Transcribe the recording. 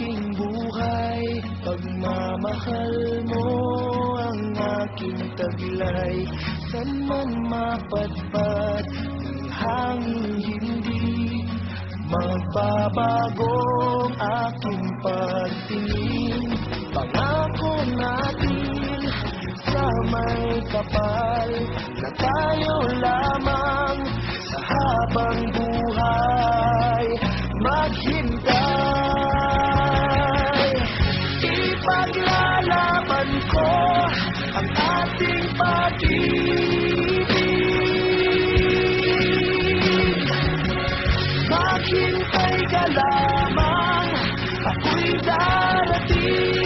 aking buhay. Pagmamahal mo ang aking taglay. San man mapadpad ang hangin, hindi magbabagong aking pagtingin. Pangako natin sa may kapal na tayo lamang sa habang buhay maghintay. Ipaglalaban ko ang ating pag-ibig. Maghintay ka lamang, ako'y darating.